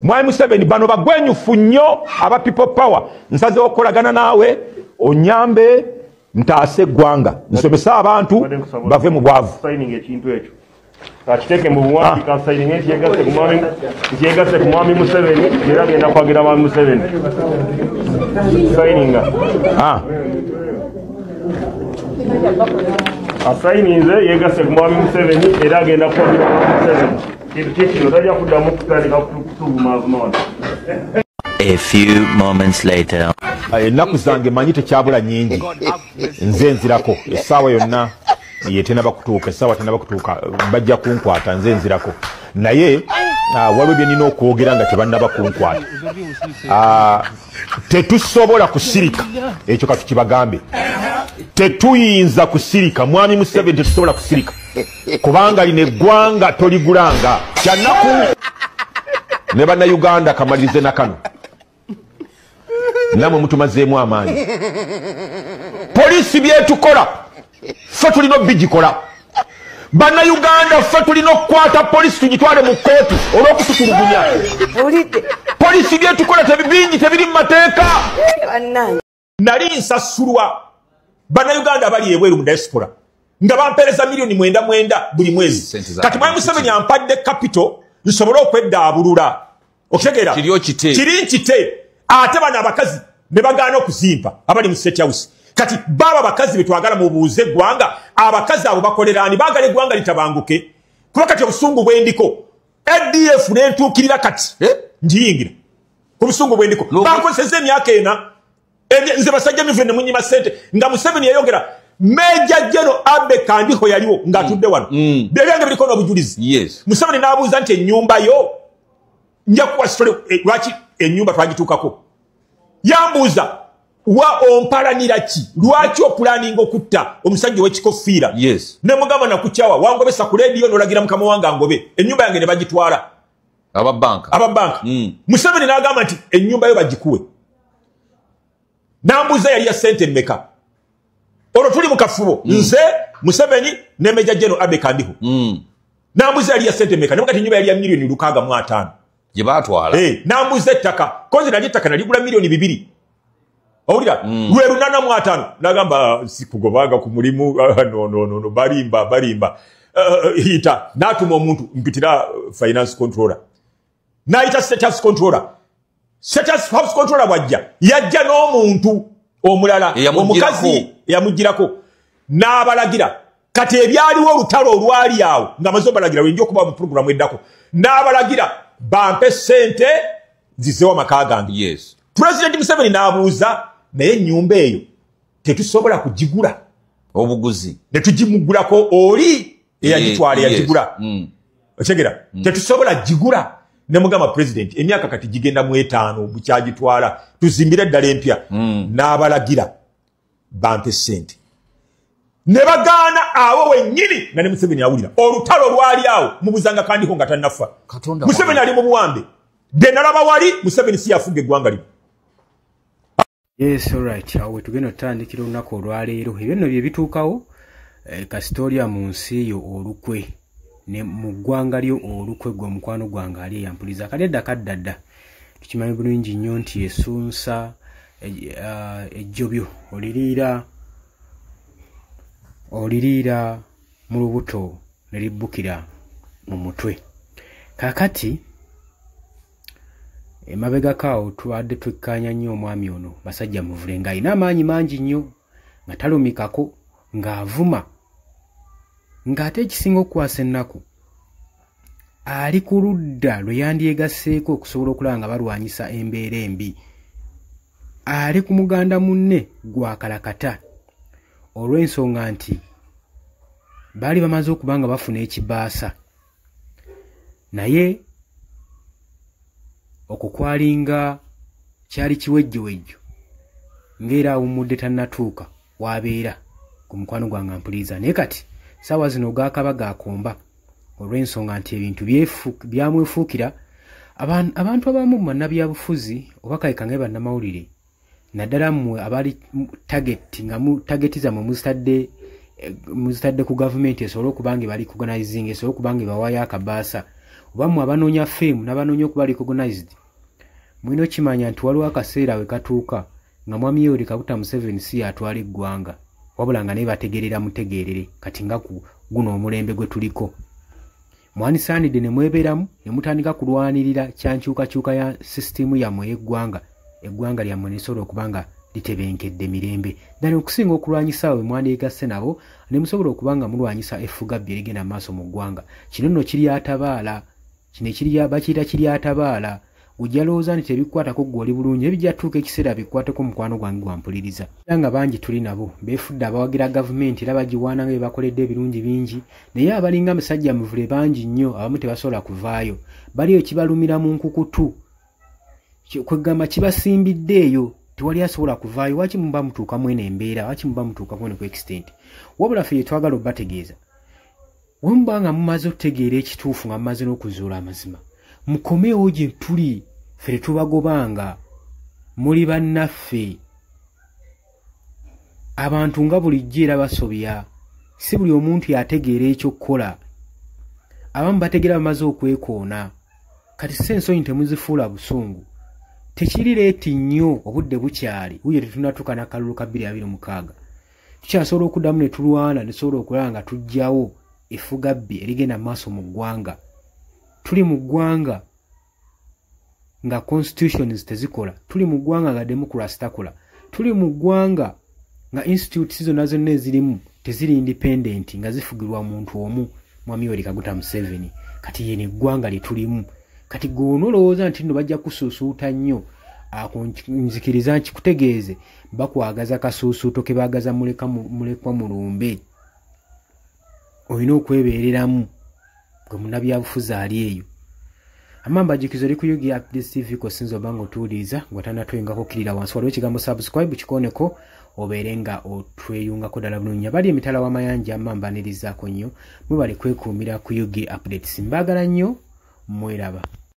Mwai Museveni bano bagwenyufu nnyo aba people power nsaze okolagana nawe onyambe ntaase gwanga nsomesa abantu bave mu bwavu signing ekintu ekyo kakiteke mu buwambi ka signing enti yegase ku mwami Museveni era genda kwagira mwami Museveni signing signing yegase ku mwami Museveni era genda kwagira mwami Museveni. A few moments later. Ennaku zange manyi tekyabula nyingi nze nzirako essaawa yonna yetenaba kutuuka essaawa tenaba kutuuka bajja kunkwata nze nzirako naye waliwo bye nina okwogera nga tebannaba kunkwata tetusobola kusirika ekyo katukibagambe tetuyinza kusirika mwami Museveni tetusobola kusirika kubanga lino eggwanga toligulanga kyanaku ne bannayuganda kamalirize na kano namwe mutumazeemu amaanyi poliisi byetukola ffe tulina obigikola bannayuganda ffe tulina okukwata poliisi tugitwale mu kooti olw'okututulugunya poliisi byetukola bingi tebiri mu mateeka nali nsasulwa bannayuganda abali ebweru mu diaspora nga bampereza milioni 9 buli mwezi kati mwami Museveni ampadde capital nsobole okweddabulula okitegeera kiri nkite ate bano abakazi ne bagaana okuzimpa abali mu State House kati baba abakazi betwagala mu buuze eggwanga abakazi abo bakolerani baagala eggwanga litabanguke kuba kati obusungu bwendiko ADF nentuukirira kati njiyingira ku busungu bwendiko bankozesa emyaka ena nze basajja mive ne munyima sente nga Museveni yayogera Meja General Abe Kandiho yaliwo ngatudde wano byange biriko n'obujulizi Museveni n'abuuza nti ennyumba yo nja kuwa story lwaki ennyumba twagituukako yambuuza wa ompalanira ki lwaki opulaninga okutta omusajja w'ekikofiira ne mugamba nakukyawa wangobesa ku leediyo n'olagira mukama wange angobe ennyumba yange ne bagitwala ababanka Museveni n'agamba nti ennyumba yo bagikuwe nambuuza yali ya sente mmeka olwo tuli mu kafubo nze Museveni ne Meja General Abe Kandiho nambuuza yali ya sente mmeka ne mugati ennyumba yali ya milioni 605 gye baatwala nambuuza ettaka kozi nali ettaka naligula milioni 2 owulira lwe 805 nagamba sikugobaga ku mulimu no balimba hita natuma omuntu mpitira finance controller naita State House controller State House controller wajja yajja n'omuntu omulala omukazi yamugirako n'abalagira kati ebyaliwo olutalo olwali awo nga maze obalagira wenja okuba mu programu eddako n'abalagira bampe sente zizewa amaka gange President Museveni n'abuuza naye ennyumba eyo tetusobola kugigula obuguzi ne tugimugulako oli eyagitwala yagigula okitegeera tetusobola gigula ne mugamba President emyaka kati gigenda mu 5 bukyagitwala tuzimbire eddala empya n'abalagira bampe sente ne bagaana awo wennyini nga ne Museveni awulira olutalo lwali awo mubuzanga Kandiho nga tannafa Museveni ali mu buwambe de nalaba wali Museveni si yafuga eggwanga lino. Yes, all right. Awe tugenda tutandikira olunaku olwaleero ebyo nno bye bituukawo kasitoria mu nsi yo olukwe ne mu ggwanga lyo olukwe gwe mukwano gwange ali eyampuliza akadda kaddadda tukimanyi bulungi nnyo nti esunsa ejjobyo oliriira mu lubuto ne libbukira mu mutwe kakati emabega kawo tuwadde twekkaanya nnyo omwami ono basajja muvule ng'alina amaanyi mangi nnyo nga talumikako ng'avuma ng'ate ekisinga okukwasa ennaku ali ku ludda lwe yandyegasseeko okusobola okulaba nga balwanyisa embeera embi ali ku muganda munne gwakalakata olw'ensonga nti baali bamaze okuba nga bafuna ekibaasa naye okukwalinga kyali kiwejjowejjo ng'era awummudde tannatuuka wabeera ku mukwano gwange mpuliriza naye kati saawa zino gaakaba gaakomba olw'ensonga nti ebintu byamwefuukira abantu abamu mu bannabyabufuzi oba kayika nga bannamawulire naddala mmwe abali tageti zammwe muzitadde ku gavumenti esobole okuba nga bali kuganizing esobole okuba nga bawaayo akabaasa oba abanoonya fame n'abanoonya okuba recognized mulina okimanya nti waliwo akaseera we katuuka nga mwami Yoweri Kaguta Museveni si atwala eggwanga wabula nga naye bategeerera mutegeerere kati nga guno omulembe gwe tuliko mwanisaanidde ne mwebeeramu ne mutandika kulwanirira kyankyukakyuka ya sisitimu yammwe ey'eggwanga eggwanga lyammwe lisobola okuba nga litebenkedde mirembe ddala okusinga okulwanyisa we mwandigasse nabo ne musobola okuba nga mulwanyisa effugabbi erigenda mu maaso mu ggwanga kino nno kiryatabaala kino bakiyita kiryatabaala ojja lowooza nti tebikwatako gwe oli bulungi ebijja tuuka ekiseera bikwateko mukwano gwange gwampuliriza era nga bangi tuli nabo beefudde abawagira gavumenti era bagiwaana nga bebakoledde ebirungi bingi naye abalinga musajja muvule bangi nnyo abamu tebasobola kuvaayo baliyo kibalumira mu nkukutu kwegamba kibasimbidde eyo tewali asobola kuvaayo waki muba mutuukamu eno embeera waki muba mutuukamu eno ku extent wabula ffe twagala obbategeeza we muba nga mumaze okutegeera ekituufu nga mumaze n'okuzuula amazima mukomewo gye tuli ffe tetubagobanga muli bannaffe abantu nga bulijjo era basobya si buli omuntu yategeera ekyokukola abamu bategeera bamaze okwekoona kati sensonyi temuzifuula busungu tekiri leeti nnyo obudde bukyali wuye tetunatuuka n'akalulu ka 2026 tukyasobola okuddamu ne tulwana ne tusobola okulaba nga tujjawo effugabbi erigenda mu maaso mu ggwanga tuli mu ggwanga nga constitutions tezikola tuli mu ggwanga nga democracy takola tuli mu ggwanga nga institutes zonna zonna ezirimu teziri independent nga zifugirwa muntu omu mwami Yoweri Kaguta Museveni kati yene eggwanga lye tulimu kati gwonolowooza nti nno bajja kusuusuuta nnyo nzikiriza nkikutegeeze bakwagaza kasuusuuto ke baagaza mulekwa mulumbe olina okwebeereramu gwe munnabyabufuzi ali eyo amamba jikizo liku Yugi Updates TV ko sinzo bango tuuliza ngwatana twengako kirira wansi waliwo ekigambo subscribe kikoneko obeere nga otweyungako ddala bulungi bali emitala w'amayanja amamba nerizaako nnyo mwebale kwekuumira ku Yugi Updates mbaagala nnyo mweraba